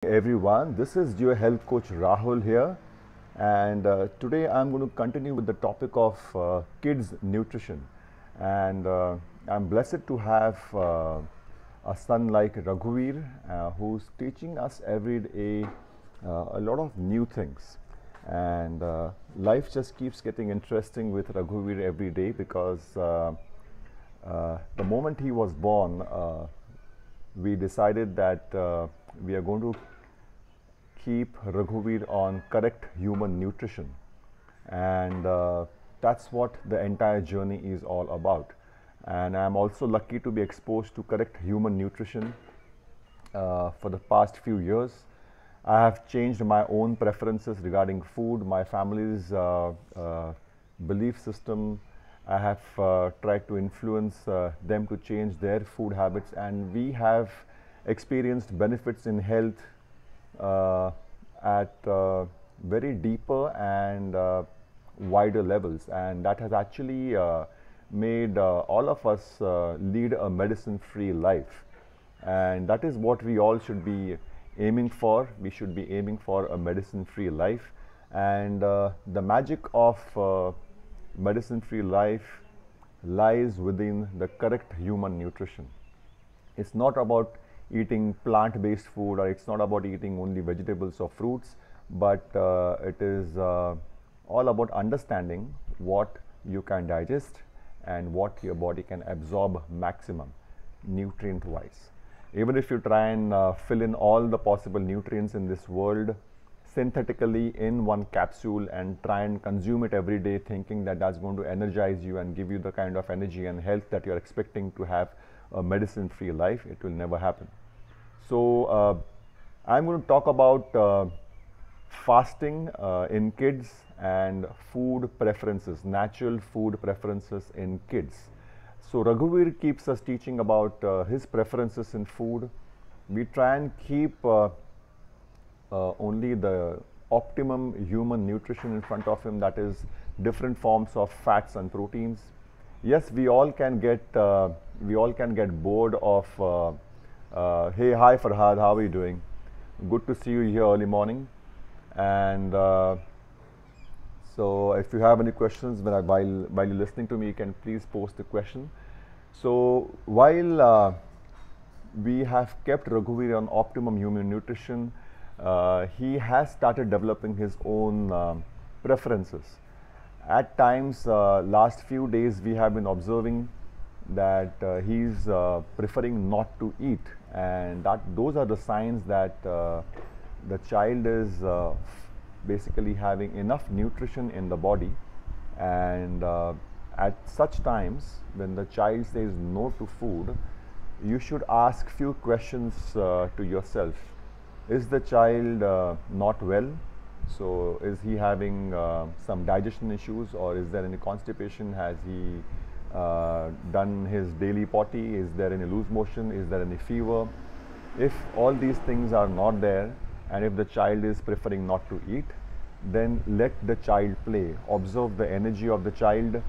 Everyone, this is your health coach Rahul here, and today I'm going to continue with the topic of kids nutrition. And I'm blessed to have a son like Raghuveer, who's teaching us every day a lot of new things. And life just keeps getting interesting with Raghuveer every day because the moment he was born, we decided that we are going to keep Raghuveer on correct human nutrition, and that's what the entire journey is all about. And I'm also lucky to be exposed to correct human nutrition for the past few years. I have changed my own preferences regarding food, my family's belief system. I have tried to influence them to change their food habits, and we have experienced benefits in health at very deeper and wider levels, and that has actually made all of us lead a medicine-free life. And that is what we all should be aiming for. We should be aiming for a medicine-free life, and the magic of medicine-free life lies within the correct human nutrition. It's not about eating plant-based food, or it's not about eating only vegetables or fruits, but it is all about understanding what you can digest and what your body can absorb maximum nutrient wise. Even if you try and fill in all the possible nutrients in this world synthetically in one capsule and try and consume it every day, thinking that that's going to energize you and give you the kind of energy and health that you're expecting to have a medicine-free life, it will never happen. So I'm going to talk about fasting in kids and food preferences, natural food preferences in kids. So Raghuveer keeps us teaching about his preferences in food. We try and keep only the optimum human nutrition in front of him, that is different forms of fats and proteins. Yes, we all can get bored of hey, hi Farhad, how are you doing? Good to see you here early morning. And so if you have any questions while you're listening to me, you can please post the question. So while we have kept Raghuveer on optimum human nutrition, he has started developing his own preferences. At times, last few days, we have been observing that he's preferring not to eat, and those are the signs that the child is basically having enough nutrition in the body. And at such times, when the child says no to food, you should ask few questions to yourself. Is the child not well? So is he having some digestion issues, or is there any constipation? Has he done his daily potty? Is there any loose motion? Is there any fever? If all these things are not there, and if the child is preferring not to eat, then let the child play. Observe the energy of the child.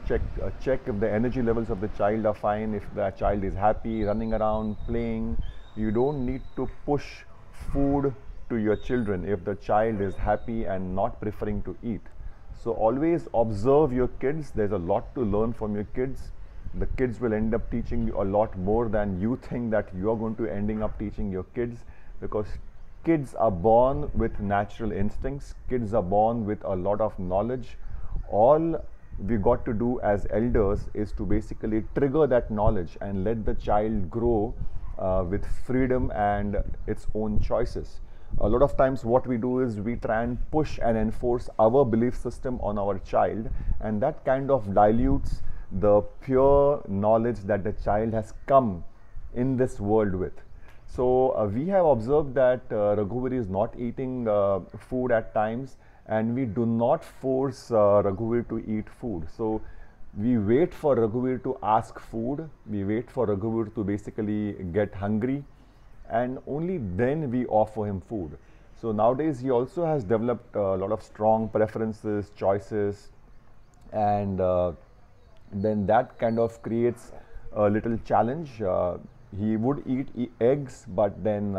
Check if the energy levels of the child are fine. If the child is happy, running around, playing, you don't need to push food to your children if the child is happy and not preferring to eat. So always observe your kids. There's a lot to learn from your kids. The kids will end up teaching you a lot more than you think that you are going to ending up teaching your kids, because kids are born with natural instincts. Kids are born with a lot of knowledge. All we got to do as elders is to basically trigger that knowledge and let the child grow with freedom and its own choices. A lot of times what we do is we try and push and enforce our belief system on our child, and that kind of dilutes the pure knowledge that the child has come in this world with. So we have observed that Raghuveer is not eating food at times, and we do not force Raghuveer to eat food. So we wait for Raghuveer to ask food, we wait for Raghuveer to basically get hungry, and only then we offer him food. So nowadays he also has developed a lot of strong preferences, choices, and then that kind of creates a little challenge he would eat eggs, but then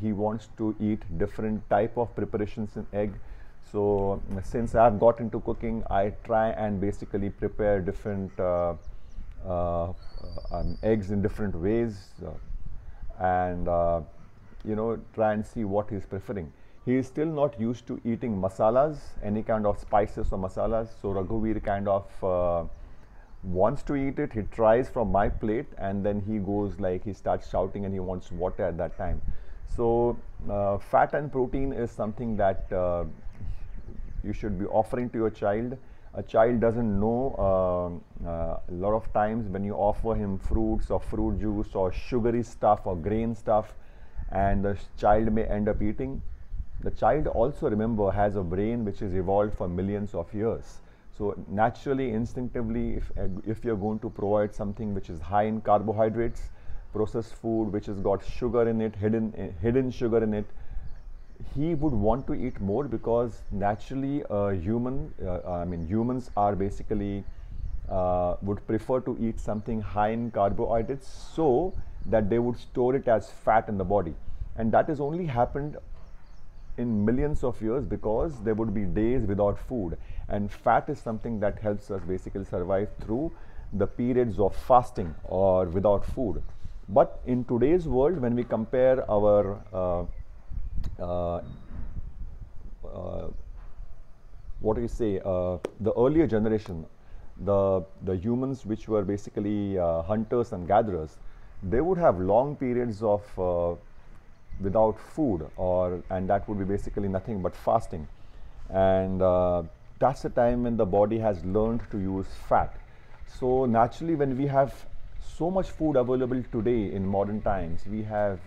he wants to eat different type of preparations in egg. So since I've got into cooking, I try and basically prepare different eggs in different ways, and try and see what he's preferring. He is still not used to eating masalas, any kind of spices or masalas. So Raghuveer kind of wants to eat it. He tries from my plate, and then he goes like he starts shouting and he wants water at that time. So fat and protein is something that you should be offering to your child. A child doesn't know a lot of times when you offer him fruits or fruit juice or sugary stuff or grain stuff, and the child may end up eating. The child also, remember, has a brain which is evolved for millions of years. So naturally, instinctively, if you're going to provide something which is high in carbohydrates, processed food which has got sugar in it, hidden sugar in it, he would want to eat more, because naturally humans are basically would prefer to eat something high in carbohydrates so that they would store it as fat in the body. And that has only happened in millions of years because there would be days without food, and fat is something that helps us basically survive through the periods of fasting or without food. But in today's world, when we compare our what do you say, the earlier generation, the humans which were basically hunters and gatherers, they would have long periods of without food, and that would be basically nothing but fasting. And that's the time when the body has learned to use fat. So naturally, when we have so much food available today in modern times, we have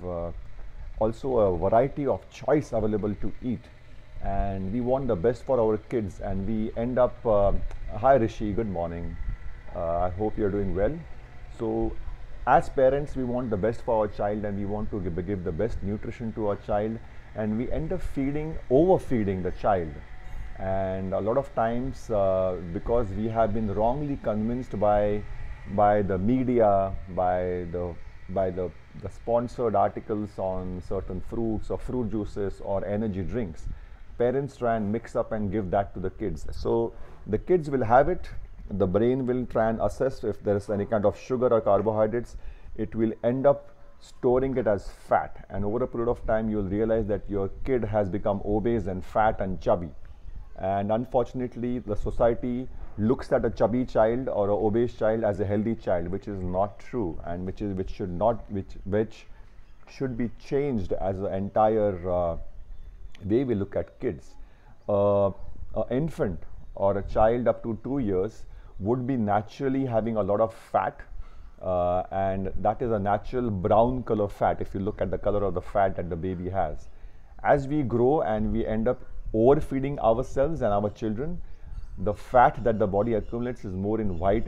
also a variety of choice available to eat, and we want the best for our kids, and we end up hi Rishi, good morning, I hope you're doing well. So as parents, we want the best for our child, and we want to give the best nutrition to our child, and we end up overfeeding the child. And a lot of times, because we have been wrongly convinced by the media, by the sponsored articles on certain fruits or fruit juices or energy drinks, parents try and mix up and give that to the kids. So the kids will have it, the brain will try and assess if there is any kind of sugar or carbohydrates. It will end up storing it as fat, and over a period of time you will realize that your kid has become obese and fat and chubby. And unfortunately, the society looks at a chubby child or an obese child as a healthy child, which is not true, and which should be changed as an entire way we look at kids. An infant or a child up to 2 years would be naturally having a lot of fat, and that is a natural brown color fat if you look at the color of the fat that the baby has. As we grow and we end up overfeeding ourselves and our children, the fat that the body accumulates is more white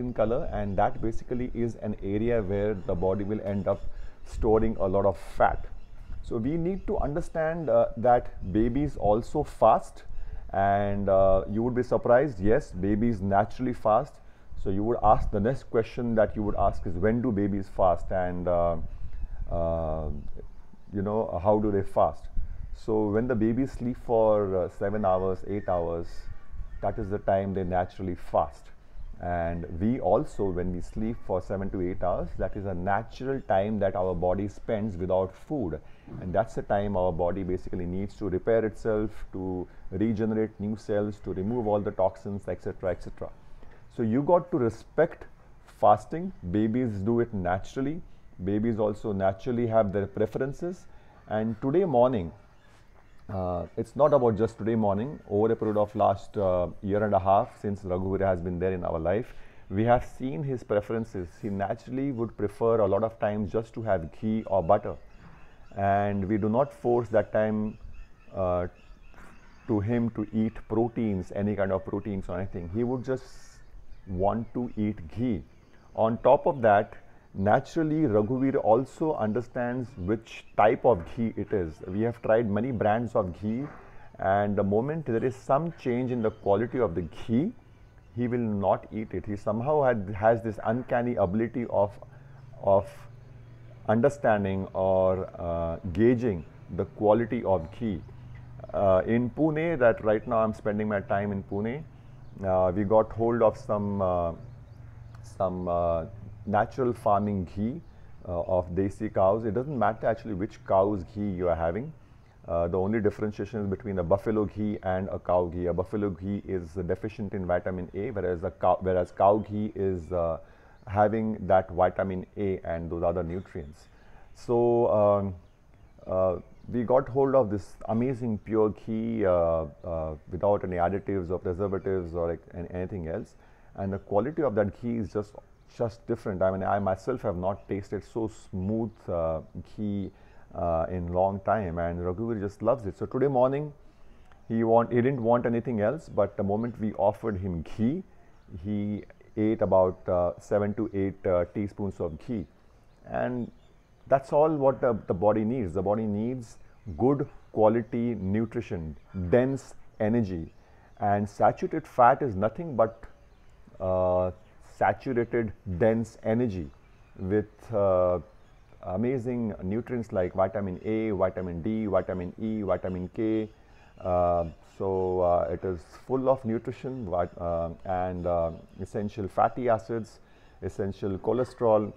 in color, and that basically is an area where the body will end up storing a lot of fat. So we need to understand that babies also fast, and you would be surprised, yes, babies naturally fast. So you would ask, the next question that you would ask is, when do babies fast, and how do they fast? So when the babies sleep for 7 hours, 8 hours, that is the time they naturally fast. And we also, when we sleep for 7 to 8 hours, that is a natural time that our body spends without food, and that's the time our body basically needs to repair itself, to regenerate new cells, to remove all the toxins, etc., etc. So you got to respect fasting. Babies do it naturally. Babies also naturally have their preferences. And today morning, it's not about just today morning. Over a period of last year and a half, since Raghuveer has been there in our life, we have seen his preferences. He naturally would prefer a lot of times just to have ghee or butter, and we do not force that time to him to eat proteins, any kind of proteins or anything. He would just want to eat ghee. On top of that, naturally, Raghuveer also understands which type of ghee it is. We have tried many brands of ghee, and the moment there is some change in the quality of the ghee, he will not eat it. He somehow has this uncanny ability of understanding or gauging the quality of ghee. In Pune, that right now I'm spending my time in Pune, we got hold of some natural farming ghee of desi cows. It doesn't matter actually which cow's ghee you are having. The only differentiation is between a buffalo ghee and a cow ghee. A buffalo ghee is deficient in vitamin A, whereas cow ghee is having that vitamin A and those other nutrients. So we got hold of this amazing pure ghee without any additives or preservatives or anything else, and the quality of that ghee is just different. I mean, I myself have not tasted so smooth ghee in long time, and Raghuveer just loves it. So today morning he didn't want anything else, but the moment we offered him ghee, he ate about 7 to 8 teaspoons of ghee, and that's all what the body needs. The body needs good quality nutrition, dense energy, and saturated fat is nothing but saturated dense energy with amazing nutrients like vitamin A, vitamin D, vitamin E, vitamin K. So it is full of nutrition and essential fatty acids, essential cholesterol.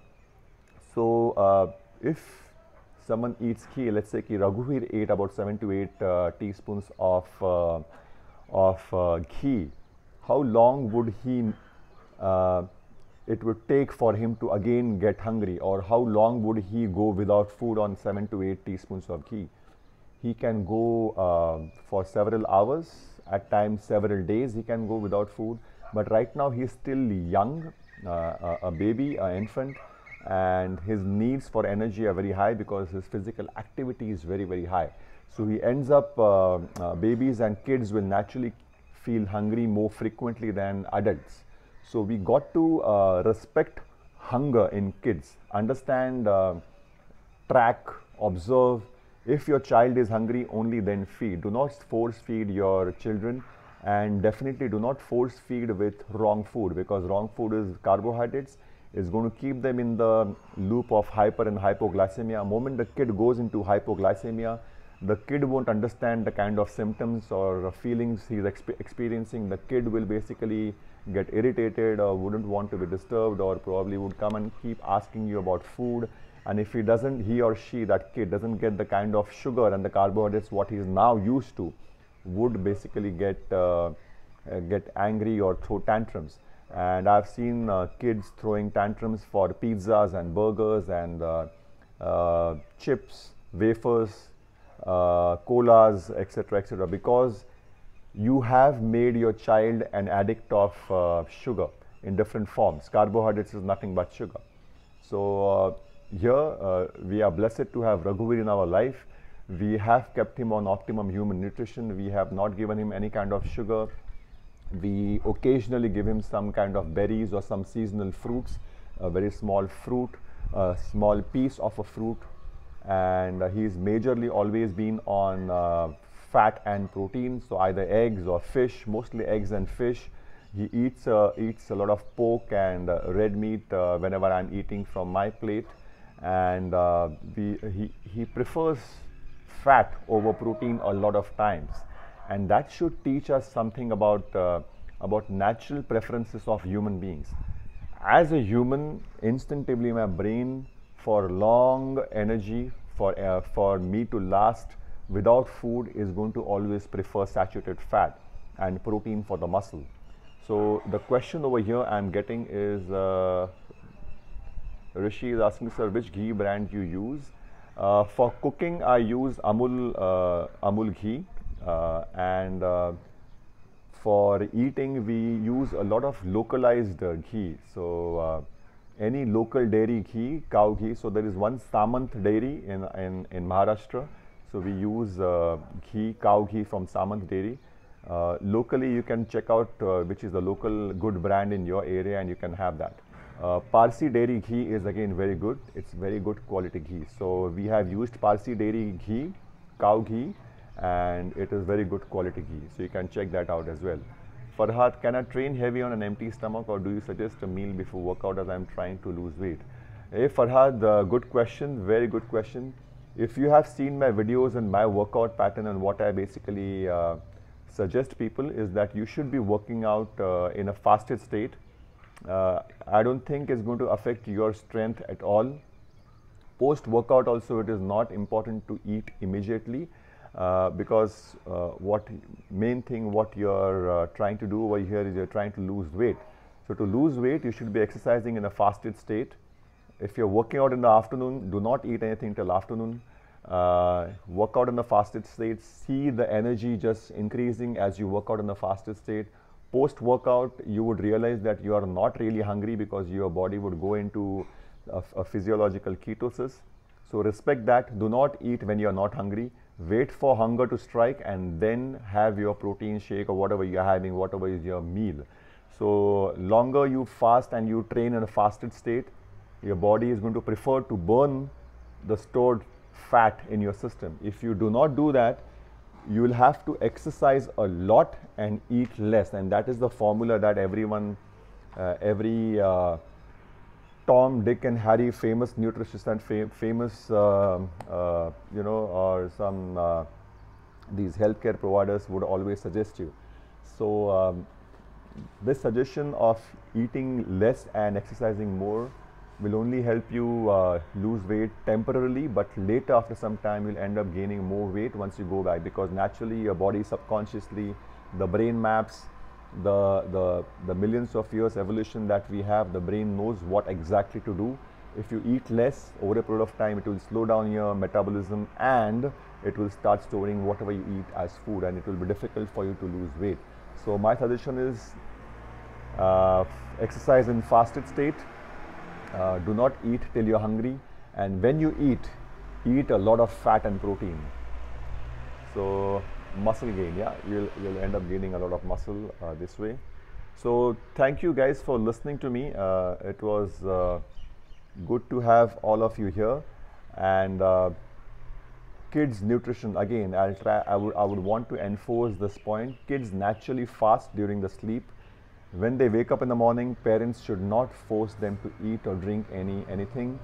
So if someone eats ghee, let's say Raghuveer ate about 7 to 8 teaspoons of ghee, how long would it would take for him to again get hungry, or how long would he go without food on 7 to 8 teaspoons of ghee? He can go for several hours, at times several days he can go without food, but right now he is still young, a baby, an infant, and his needs for energy are very high because his physical activity is very, very high. So he ends up, babies and kids will naturally feel hungry more frequently than adults. So we got to respect hunger in kids, understand, track, observe. If your child is hungry, only then feed. Do not force feed your children, and definitely do not force feed with wrong food, because wrong food is carbohydrates, is going to keep them in the loop of hyper and hypoglycemia. The moment the kid goes into hypoglycemia, the kid won't understand the kind of symptoms or feelings he's experiencing. The kid will basically get irritated or wouldn't want to be disturbed, or probably would come and keep asking you about food. And if he or she, that kid, doesn't get the kind of sugar and the carbohydrates what he is now used to, would basically get angry or throw tantrums. And I've seen kids throwing tantrums for pizzas and burgers and chips, wafers, colas, etc., because you have made your child an addict of sugar in different forms. Carbohydrates is nothing but sugar. So here we are blessed to have Raghuveer in our life. We have kept him on optimum human nutrition. We have not given him any kind of sugar. We occasionally give him some kind of berries or some seasonal fruits, a very small fruit, a small piece of a fruit, and he's majorly always been on fat and protein, so either eggs or fish, mostly eggs and fish. He eats a lot of pork and red meat whenever I'm eating from my plate, and he prefers fat over protein a lot of times. And that should teach us something about natural preferences of human beings. As a human, instinctively my brain, for long energy, for me to last without food, is going to always prefer saturated fat and protein for the muscle. So the question over here I'm getting is, Rishi is asking, sir, which ghee brand you use? For cooking, I use Amul ghee. And for eating, we use a lot of localized ghee. So any local dairy ghee, cow ghee. So there is one Samant dairy in Maharashtra. So we use ghee, cow ghee from Samant dairy. Locally, you can check out which is the local good brand in your area, and you can have that. Parsi dairy ghee is again very good. It's very good quality ghee. So we have used Parsi dairy ghee, cow ghee, and it is very good quality ghee. So you can check that out as well. Farhat, can I train heavy on an empty stomach, or do you suggest a meal before workout as I'm trying to lose weight? Hey Farhad, good question, very good question. If you have seen my videos and my workout pattern, and what I basically suggest people is that you should be working out in a fasted state. I don't think it's going to affect your strength at all. Post workout also, it is not important to eat immediately, because what main thing what you're trying to do over here is you're trying to lose weight. So to lose weight, you should be exercising in a fasted state. If you're working out in the afternoon, do not eat anything till afternoon. Work out in the fasted state. See the energy just increasing as you work out in the fasted state. Post workout, you would realize that you are not really hungry because your body would go into a physiological ketosis. So respect that. Do not eat when you are not hungry. Wait for hunger to strike and then have your protein shake or whatever you're having, whatever is your meal. So longer you fast and you train in a fasted state, your body is going to prefer to burn the stored fat in your system. If you do not do that, you will have to exercise a lot and eat less, and that is the formula that everyone, every Tom, Dick, and Harry, famous nutritionists and famous, you know, or some these healthcare providers would always suggest you. So this suggestion of eating less and exercising more will only help you lose weight temporarily, but later after some time you'll end up gaining more weight once you go back, because naturally your body subconsciously, the brain maps, the millions of years evolution that we have, the brain knows what exactly to do. If you eat less over a period of time, it will slow down your metabolism and it will start storing whatever you eat as food, and it will be difficult for you to lose weight. So my suggestion is exercise in fasted state. Do not eat till you're hungry, and when you eat a lot of fat and protein. So muscle gain, yeah, you'll end up gaining a lot of muscle this way. So thank you guys for listening to me. It was good to have all of you here. And kids nutrition, again, I would want to enforce this point. Kids naturally fast during the sleep. When they wake up in the morning, parents should not force them to eat or drink anything.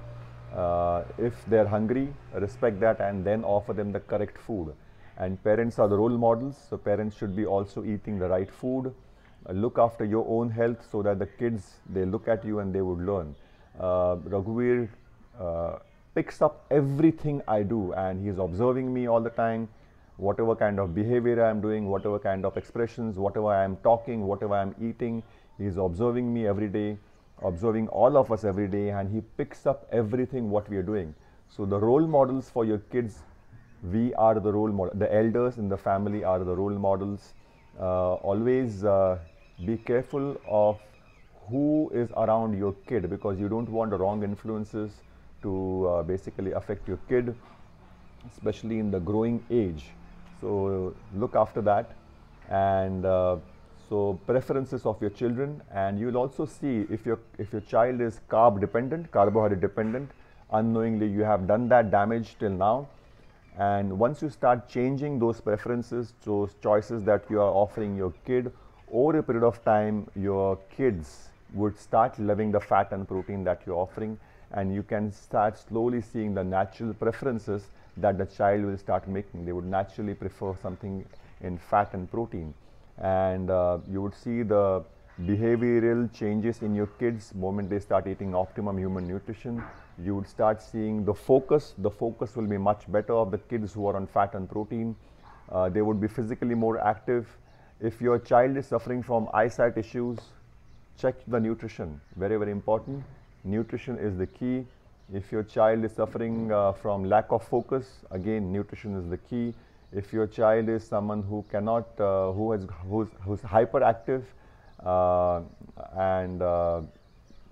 If they're hungry, respect that and then offer them the correct food. And parents are the role models, so parents should be also eating the right food. Look after your own health so that the kids, they look at you and they would learn. Raghuveer picks up everything I do, and he's observing me all the time. Whatever kind of behavior I'm doing, whatever kind of expressions, whatever I'm talking, whatever I'm eating, he's observing me every day, observing all of us every day, and he picks up everything what we are doing. So the role models for your kids, we are the role model. The elders in the family are the role models. Always be careful of who is around your kid, because you don't want the wrong influences to basically affect your kid, especially in the growing age. So look after that. And so preferences of your children, and you'll also see if your child is carb dependent, carbohydrate dependent, unknowingly you have done that damage till now. And once you start changing those preferences, those choices that you are offering your kid, over a period of time your kids would start loving the fat and protein that you're offering, and you can start slowly seeing the natural preferences that the child will start making. They would naturally prefer something in fat and protein, and you would see the behavioral changes in your kids moment they start eating optimum human nutrition. You would start seeing the focus will be much better of the kids who are on fat and protein. They would be physically more active. If your child is suffering from eyesight issues, check the nutrition, very, very important. Nutrition is the key. If your child is suffering from lack of focus, again, nutrition is the key. If your child is someone who cannot, who's hyperactive and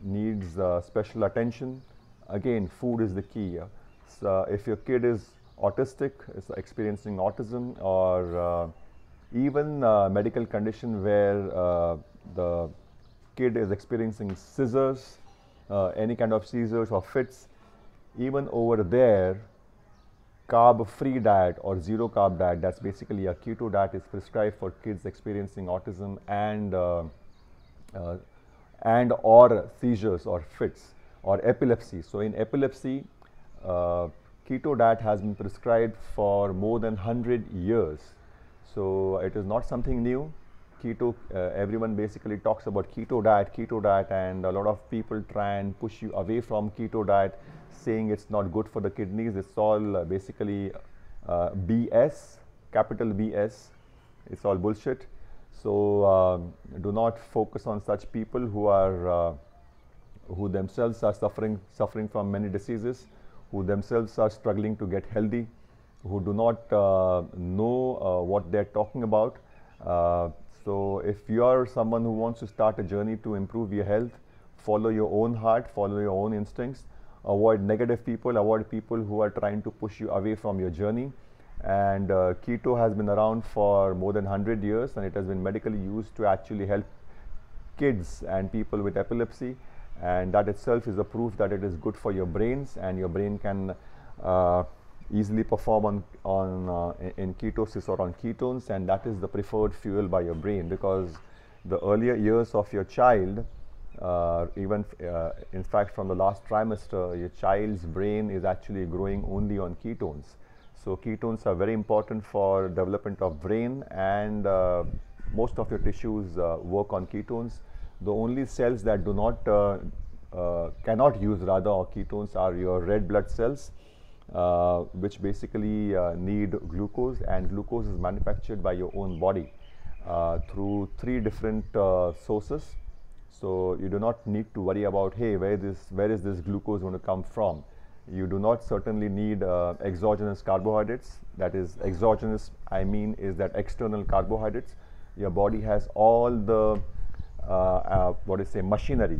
needs special attention, again, food is the key. So if your kid is autistic, is experiencing autism, or even medical condition where the kid is experiencing seizures, any kind of seizures or fits, even over there, carb-free diet or zero carb diet, that's basically a keto diet, is prescribed for kids experiencing autism and or seizures or fits. or epilepsy. So in epilepsy, keto diet has been prescribed for more than 100 years. So it is not something new. Keto, everyone basically talks about keto diet, and a lot of people try and push you away from keto diet, saying it's not good for the kidneys. It's all basically BS, capital BS. It's all bullshit. So do not focus on such people who themselves are suffering from many diseases, who themselves are struggling to get healthy, who do not know what they're talking about. So if you are someone who wants to start a journey to improve your health, follow your own heart, follow your own instincts, avoid negative people, avoid people who are trying to push you away from your journey. And keto has been around for more than 100 years, and it has been medically used to actually help kids and people with epilepsy, and that itself is a proof that it is good for your brains, and your brain can easily perform in ketosis or on ketones, and that is the preferred fuel by your brain, because the earlier years of your child, in fact from the last trimester, your child's brain is actually growing only on ketones. So ketones are very important for development of brain, and most of your tissues work on ketones. The only cells that do not cannot use or ketones are your red blood cells, which basically need glucose, and glucose is manufactured by your own body through 3 different sources. So you do not need to worry about, hey, where is this glucose going to come from. You do not certainly need exogenous carbohydrates. That is, exogenous, I mean, is that external carbohydrates. Your body has all the machinery,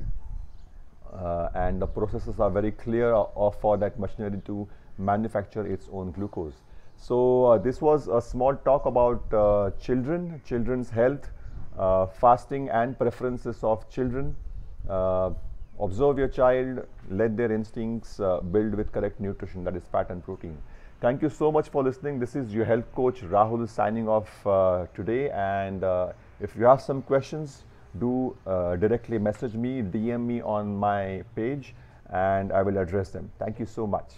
and the processes are very clear for that machinery to manufacture its own glucose. So this was a small talk about children's health, fasting and preferences of children. Observe your child, let their instincts build with correct nutrition, that is fat and protein. Thank you so much for listening. This is your health coach Rahul signing off today, and if you have some questions, do directly message me, DM me on my page, and I will address them. Thank you so much.